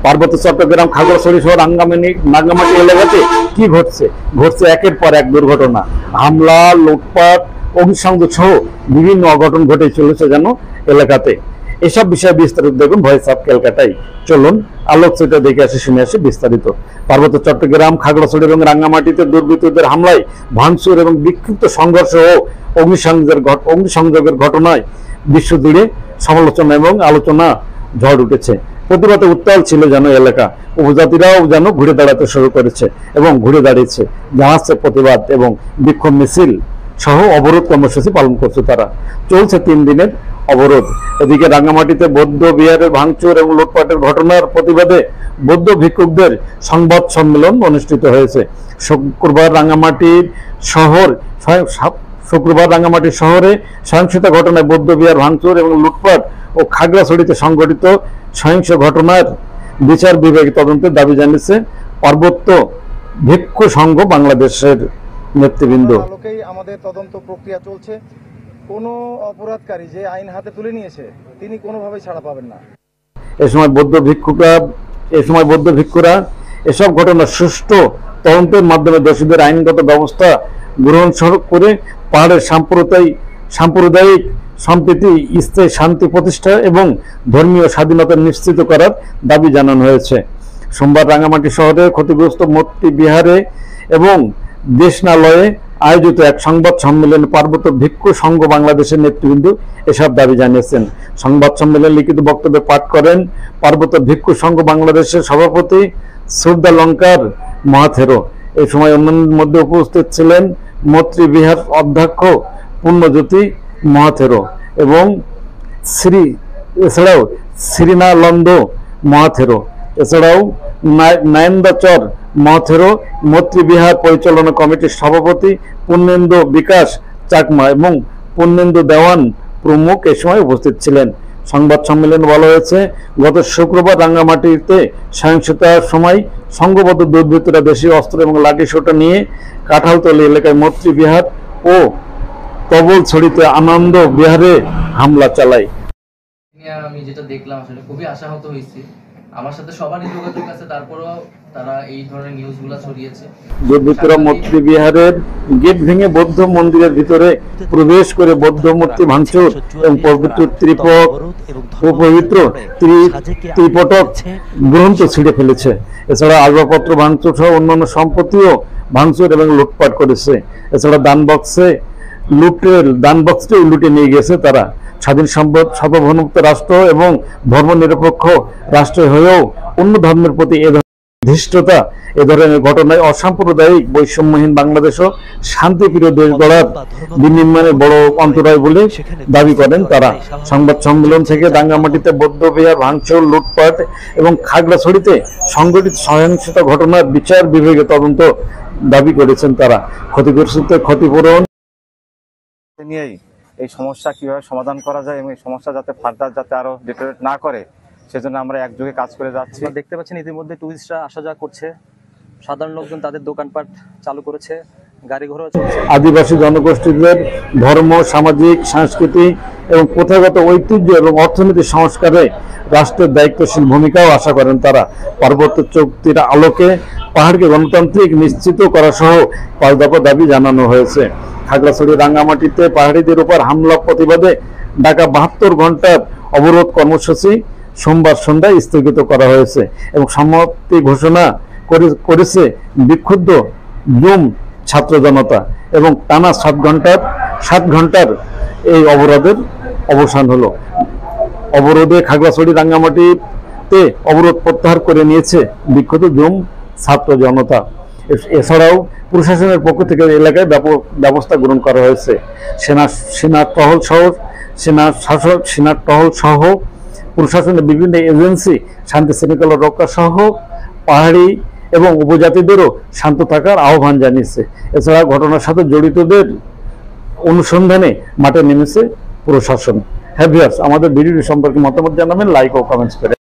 পার্বত্য চট্টগ্রাম, খাগড়াছড়ি সহ রাঙ্গামাটি এলাকাতে কি ঘটছে একের পর এক দুর্ঘটনা, হামলা, লুটপাট, অগ্নিসংযোগ সহ বিভিন্ন অঘটন ঘটে চলেছে যেন এলাকাতে। এসব বিষয়ে বিস্তারিত দেখুন ভয়েস অফ ক্যালকাটায়। চলুন আলোকচিত্র দেখে আসি, শুনে আসি বিস্তারিত। পার্বত্য চট্টগ্রাম, খাগড়াছড়ি এবং রাঙ্গামাটিতে দুর্বৃত্তদের হামলায়, ভাঙচুর এবং বিক্ষিপ্ত সংঘর্ষ ও অগ্নিসংযোগের ঘটনায় বিশ্বজুড়ে সমালোচনা এবং আলোচনা ঝড় উঠেছে। প্রতিবাদে উত্তাল ছিল যেন এলাকা। উপজাতিরাও যেন ঘুরে দাঁড়াতে শুরু করেছে এবং ঘুরে দাঁড়িয়েছে, জানাচ্ছে প্রতিবাদ এবং বিক্ষোভ মিছিল সহ অবরোধ কর্মসূচি পালন করছে তারা। চলছে 3 দিনের অবরোধ। এদিকে রাঙ্গামাটিতে বৌদ্ধ বিহারের ভাঙচুর এবং লুটপাটের ঘটনার প্রতিবাদে বৌদ্ধ ভিক্ষুকদের সংবাদ সম্মেলন অনুষ্ঠিত হয়েছে। শুক্রবার রাঙ্গামাটি শহরে সহিংসতা ঘটনায় বৌদ্ধ বিহার ভাঙচুর এবং লুটপাট ও খাগড়াছড়িতে সংঘটিত সহিংস ঘটনার বিচার বিভাগীয় তদন্তের দাবি জানিয়েছে পার্বত্য ভিক্ষু সংঘ বাংলাদেশের নেতৃবৃন্দ। আমাদের তদন্ত প্রক্রিয়া চলছে। কোনো অপরাধকারী যে আইন হাতে তুলে নিয়েছে তিনি কোনোভাবেই ছাড়া পাবেন না। এ সময় বৌদ্ধ ভিক্ষুরা এসব ঘটনার সুষ্ঠু তদন্তের মাধ্যমে দোষীদের আইনগত ব্যবস্থা গ্রহণ করে পাহাড়ের সাম্প্রদায়িক সম্প্রীতি, স্থায়ী শান্তি প্রতিষ্ঠা এবং ধর্মীয় স্বাধীনতা নিশ্চিত করার দাবি জানানো হয়েছে। সোমবার রাঙ্গামাটি শহরে ক্ষতিগ্রস্ত মূর্তি বিহারে এবং দেশনালয়ে আয়োজিত এক সংবাদ সম্মেলনে পার্বত্য ভিক্ষু সংঘ বাংলাদেশের নেতৃবৃন্দ এসব দাবি জানিয়েছেন। সংবাদ সম্মেলনে লিখিত বক্তব্য পাঠ করেন পার্বত্য ভিক্ষু সংঘ বাংলাদেশের সভাপতি সুরদালঙ্কার মহাথেরো। এই সময় অন্যান্যদের মধ্যে উপস্থিত ছিলেন মৈত্রী বিহার অধ্যক্ষ পূর্ণজ্যোতি মহাথেরো এবং এছাড়াও শ্রীনালন্দ মহাথেরো, এছাড়াও নায়েন্দাচর মহাথেরো, মৈত্রী বিহার পরিচালনা কমিটির সভাপতি পূর্ণেন্দু বিকাশ চাকমা এবং পূর্ণেন্দু দেওয়ান প্রমুখ এ সময় উপস্থিত ছিলেন। সংবাদ সম্মেলনে বলা হয়েছে, গত শুক্রবার রাঙ্গামাটিতে সহিংসতার সময় সংঘবদ্ধ দুর্বৃত্তরা দেশীয় অস্ত্র এবং লাঠিসোঁটা নিয়ে কাঁঠালতলী এলাকায় মৈত্রী বিহার ও তবলছড়িতে আনন্দ বিহারে হামলা চালায়। আমি যেটা দেখলাম আসলে খুবই আশাহত হয়েছি। আমার সাথে সবারই যোগাযোগ আছে, তারপরেও তারা এই ধরনের নিউজগুলো ছড়িয়েছে। দুর্বৃত্তরা মৈত্রী বিহারের গেট ভেঙে বৌদ্ধ মন্দিরের ভিতরে প্রবেশ করে বৌদ্ধ মূর্তি ভাঙচুর এবং পবিত্র ত্রিপটক গ্রন্থ ছিঁড়ে ফেলেছে। এছাড়া আসবাবপত্র ভাঙচুর সহ অন্যান্য সম্পত্তিও ভাঙচুর এবং লুটপাট করেছে। এছাড়া দান বক্সটিও লুটে নিয়ে গেছে তারা। স্বাধীন সার্বভৌমত্ব রাষ্ট্র এবং ধর্মনিরপেক্ষ রাষ্ট্র হয়েও অন্য ধর্মের প্রতি ধৃষ্টতা, এ ধরনের ঘটনায় অসাম্প্রদায়িক বৈষম্যহীন বাংলাদেশ ও শান্তিপ্রিয় দেশ গড়ার বিনির্মাণে বড় অন্তরায় বলে দাবি করেন তারা। সংবাদ সম্মেলন থেকে রাঙ্গামাটিতে বৌদ্ধ বিহার ভাঙচুর, লুটপাট এবং খাগড়াছড়িতে সংঘটিত সহিংসতা ঘটনার বিচার বিভাগীয় তদন্ত দাবি করেছেন তারা। ক্ষতিগ্রস্তদের ক্ষতিপূরণ নিয়েই এই সমস্যা কিভাবে সমাধান করা যায় এবং এই সমস্যা যাতে ফার্দার যাতে আরো ডিটেরিয়েট না করে সেজন্য আমরা একযোগে কাজ করে যাচ্ছি। দেখতে পাচ্ছেন ইতিমধ্যে টুরিস্টরা আসা যাওয়া করছে, সাধারণ লোকজন তাদের দোকানপাট চালু করেছে, গাড়ি ঘোড়া চলছে। আদিবাসী জনগোষ্ঠীদের ধর্ম, সামাজিক, সাংস্কৃতিক এবং প্রথাগত ঐতিহ্য এবং অর্থনৈতিক সংস্কারে রাষ্ট্রের দায়িত্বশীল ভূমিকাও আশা করেন তারা। পার্বত্য চুক্তির আলোকে পাহাড়কে গণতান্ত্রিক নিশ্চিত করা সহ 5 দফা দাবি জানানো হয়েছে। খাগড়াছড়ি রাঙ্গামাটিতে পাহাড়িদের উপর হামলা প্রতিবাদে ঢাকা 72 ঘন্টার অবরোধ কর্মসূচি সোমবার সন্ধ্যায় স্থগিত করা হয়েছে এবং সম্মতি ঘোষণা করেছে বিক্ষুব্ধ জুম ছাত্র জনতা এবং টানা 7 ঘন্টার এই অবরোধের অবসান হলো। অবরোধে খাগড়াছড়ি রাঙ্গামাটিতে অবরোধ প্রত্যাহার করে নিয়েছে বিক্ষুব্ধ জুম ছাত্র জনতা। এছাড়াও প্রশাসনের পক্ষ থেকে এলাকায় ব্যাপক ব্যবস্থা গ্রহণ করা হয়েছে। সেনা টহল সহ প্রশাসনের বিভিন্ন এজেন্সি শান্তি শৃঙ্খলা রক্ষা সহ পাহাড়ি এবং উপজাতিদেরও শান্ত থাকার আহ্বান জানিয়েছে। এছাড়া ঘটনার সাথে জড়িতদের অনুসন্ধানে মাঠে নেমেছে প্রশাসন। হ্যাঁ ভিউয়ার্স, আমাদের ভিডিওটি সম্পর্কে মতামত জানাবেন লাইক ও কমেন্টস করে।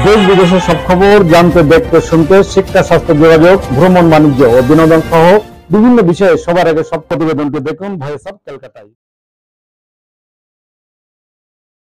দেশ বিদেশের সব খবর জানতে, দেখতে, শুনতে, শিক্ষা, স্বাস্থ্য, যোগাযোগ, ভ্রমণ, বাণিজ্য ও বিনোদন সহ বিভিন্ন বিষয়ে সবার আগে সব প্রতিবেদনটি দেখুন ভয়েস অফ ক্যালকাটায়।